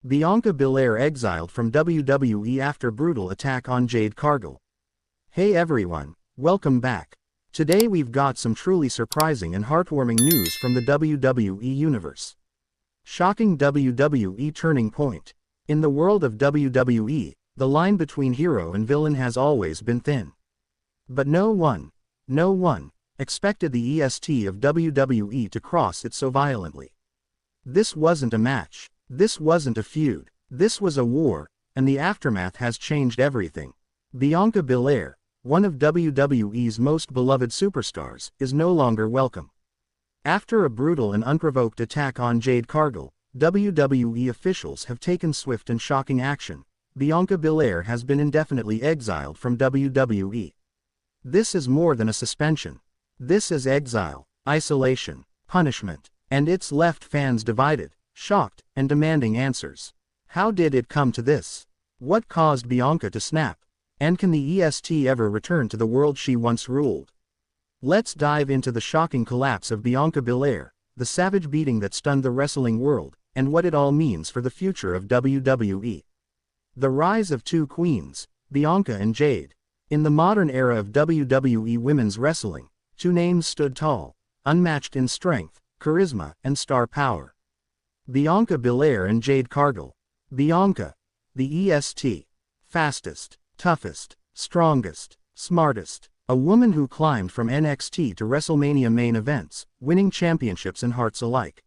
Bianca Belair exiled from WWE after brutal attack on Jade Cargill. Hey everyone, welcome back. Today we've got some truly surprising and heartwarming news from the WWE Universe. Shocking WWE turning point. In the world of WWE, the line between hero and villain has always been thin. But no one expected the EST of WWE to cross it so violently. This wasn't a match. This wasn't a feud. This was a war, and the aftermath has changed everything. Bianca Belair, one of WWE's most beloved superstars, is no longer welcome. After a brutal and unprovoked attack on Jade Cargill, WWE officials have taken swift and shocking action. Bianca Belair has been indefinitely exiled from WWE. This is more than a suspension. This is exile, isolation, punishment, and it's left fans divided, shocked, and demanding answers. How did it come to this? What caused Bianca to snap? And can the EST ever return to the world she once ruled? Let's dive into the shocking collapse of Bianca Belair, the savage beating that stunned the wrestling world, and what it all means for the future of WWE. The rise of two queens, Bianca and Jade. In the modern era of WWE women's wrestling, two names stood tall, unmatched in strength, charisma, and star power. Bianca Belair and Jade Cargill. Bianca, the EST. Fastest, toughest, strongest, smartest. A woman who climbed from NXT to WrestleMania main events, winning championships and hearts alike.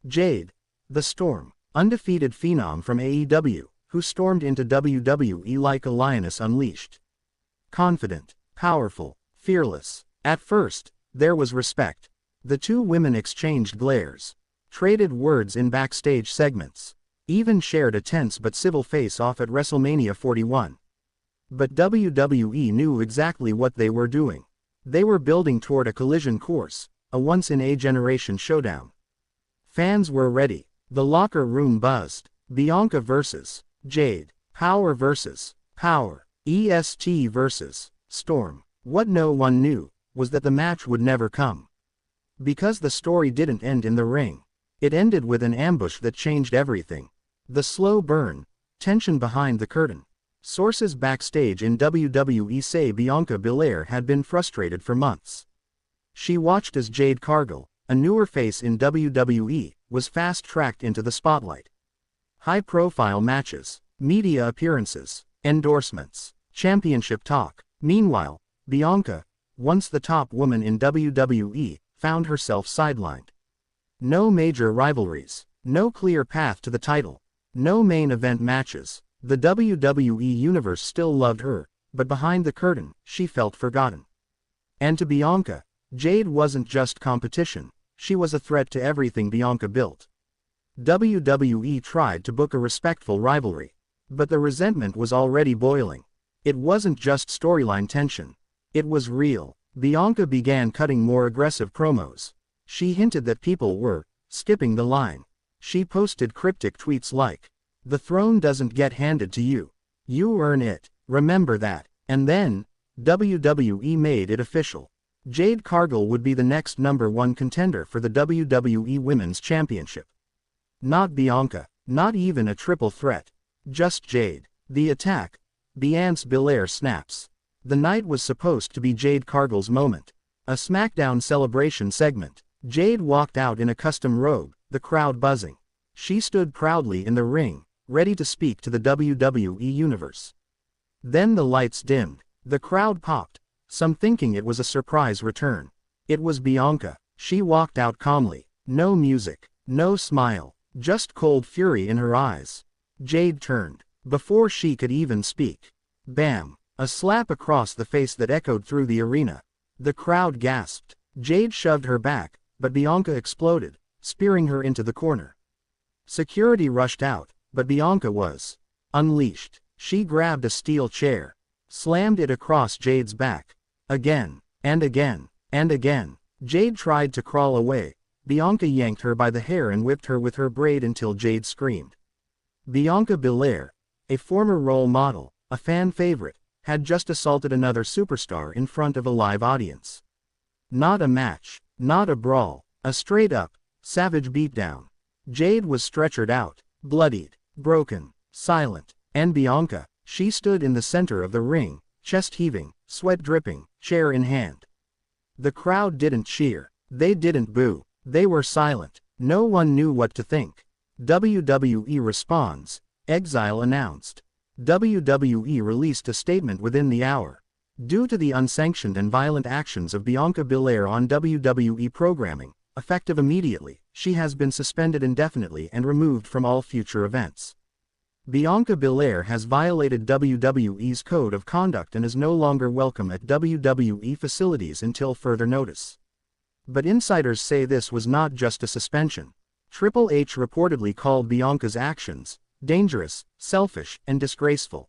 Jade, the Storm. Undefeated phenom from AEW, who stormed into WWE like a lioness unleashed. Confident, powerful, fearless. At first, there was respect. The two women exchanged glares, traded words in backstage segments, even shared a tense but civil face-off at WrestleMania 41. But WWE knew exactly what they were doing. They were building toward a collision course, a once-in-a-generation showdown. Fans were ready. The locker room buzzed. Bianca versus Jade. Power versus power. EST versus Storm. What no one knew was that the match would never come. Because the story didn't end in the ring. It ended with an ambush that changed everything. The slow burn, tension behind the curtain. Sources backstage in WWE say Bianca Belair had been frustrated for months. She watched as Jade Cargill, a newer face in WWE, was fast-tracked into the spotlight. High-profile matches, media appearances, endorsements, championship talk. Meanwhile, Bianca, once the top woman in WWE, found herself sidelined. No major rivalries, no clear path to the title, no main event matches. The WWE Universe still loved her, but behind the curtain, she felt forgotten. And to Bianca, Jade wasn't just competition, she was a threat to everything Bianca built. WWE tried to book a respectful rivalry, but the resentment was already boiling. It wasn't just storyline tension. It was real. Bianca began cutting more aggressive promos. She hinted that people were skipping the line. She posted cryptic tweets like, "The throne doesn't get handed to you. You earn it, remember that." And then, WWE made it official. Jade Cargill would be the next #1 contender for the WWE Women's Championship. Not Bianca, not even a triple threat. Just Jade. The attack. Bianca Belair snaps. The night was supposed to be Jade Cargill's moment. A SmackDown celebration segment. Jade walked out in a custom robe, the crowd buzzing. She stood proudly in the ring, ready to speak to the WWE Universe. Then the lights dimmed. The crowd popped, some thinking it was a surprise return. It was Bianca. She walked out calmly. No music, no smile, just cold fury in her eyes. Jade turned. Before she could even speak. Bam! A slap across the face that echoed through the arena. The crowd gasped. Jade shoved her back, but Bianca exploded, spearing her into the corner. Security rushed out, but Bianca was unleashed. She grabbed a steel chair, slammed it across Jade's back. Again, and again, and again. Jade tried to crawl away. Bianca yanked her by the hair and whipped her with her braid until Jade screamed. Bianca Belair, a former role model, a fan favorite, had just assaulted another superstar in front of a live audience. Not a match, not a brawl, a straight-up, savage beatdown. Jade was stretchered out, bloodied, broken, silent, and Bianca, she stood in the center of the ring, chest heaving, sweat dripping, chair in hand. The crowd didn't cheer. They didn't boo. They were silent. No one knew what to think. WWE responds. Exile announced. WWE released a statement within the hour. Due to the unsanctioned and violent actions of Bianca Belair on WWE programming, effective immediately, she has been suspended indefinitely and removed from all future events. Bianca Belair has violated WWE's code of conduct and is no longer welcome at WWE facilities until further notice. But insiders say this was not just a suspension. Triple H reportedly called Bianca's actions dangerous, selfish, and disgraceful.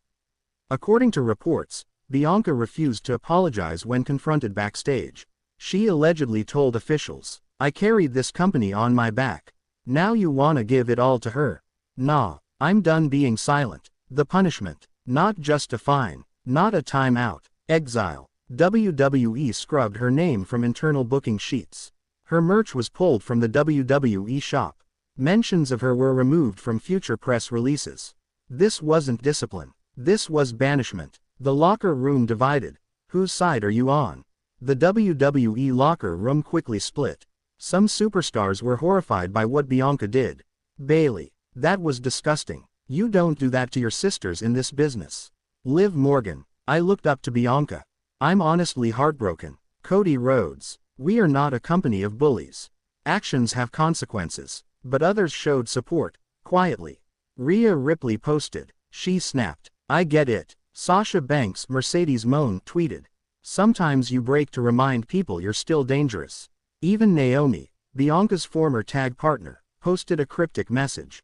According to reports, Bianca refused to apologize when confronted backstage. She allegedly told officials, "I carried this company on my back. Now you wanna give it all to her? Nah, I'm done being silent." The punishment, not just a fine, not a timeout, exile. WWE scrubbed her name from internal booking sheets. Her merch was pulled from the WWE shop. Mentions of her were removed from future press releases. This wasn't discipline. This was banishment. The locker room divided. Whose side are you on? The WWE locker room quickly split. Some superstars were horrified by what Bianca did. Bayley, that was disgusting. You don't do that to your sisters in this business. Liv Morgan, I looked up to Bianca. I'm honestly heartbroken. Cody Rhodes, we are not a company of bullies. Actions have consequences. But others showed support, quietly. Rhea Ripley posted, she snapped. I get it. Sasha Banks Mercedes Moan tweeted. Sometimes you break to remind people you're still dangerous. Even Naomi, Bianca's former tag partner, posted a cryptic message.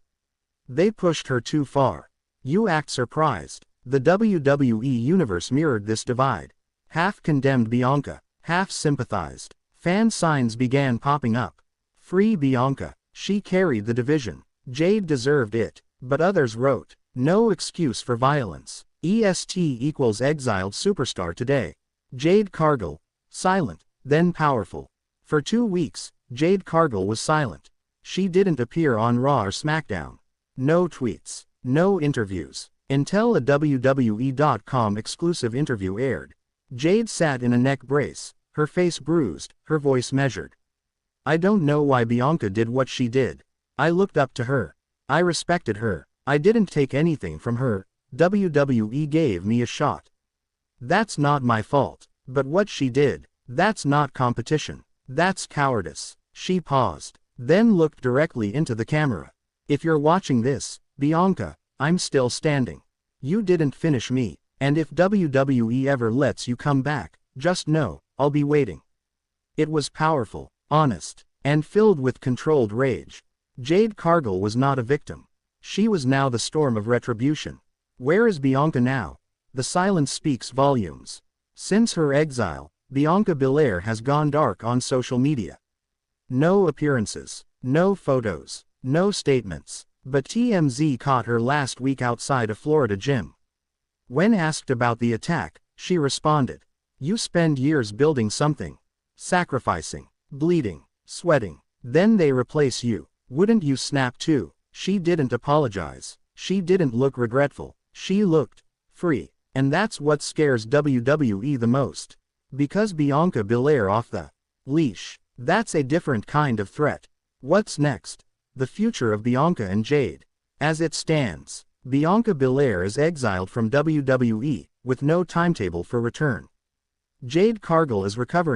They pushed her too far. You act surprised. The WWE Universe mirrored this divide. Half condemned Bianca, half sympathized. Fan signs began popping up. Free Bianca. She carried the division. Jade deserved it. But others wrote, no excuse for violence. EST equals exiled superstar today. Jade Cargill, silent, then powerful. For 2 weeks, Jade Cargill was silent. She didn't appear on Raw or SmackDown. No tweets, no interviews. Until a WWE.com exclusive interview aired. Jade sat in a neck brace, her face bruised, her voice measured. I don't know why Bianca did what she did. I looked up to her. I respected her. I didn't take anything from her. WWE gave me a shot. That's not my fault. But what she did, that's not competition. That's cowardice. She paused, then looked directly into the camera. If you're watching this, Bianca, I'm still standing. You didn't finish me. And if WWE ever lets you come back, just know, I'll be waiting. It was powerful. Honest, and filled with controlled rage. Jade Cargill was not a victim. She was now the storm of retribution. Where is Bianca now? The silence speaks volumes. Since her exile, Bianca Belair has gone dark on social media. No appearances, no photos, no statements, but TMZ caught her last week outside a Florida gym. When asked about the attack, she responded, "You spend years building something, sacrificing, bleeding, sweating, then they replace you. Wouldn't you snap too?" She didn't apologize. She didn't look regretful. She looked free. And that's what scares WWE the most. Because Bianca Belair off the leash, that's a different kind of threat. What's next? The future of Bianca and Jade. As it stands, Bianca Belair is exiled from WWE, with no timetable for return. Jade Cargill is recovering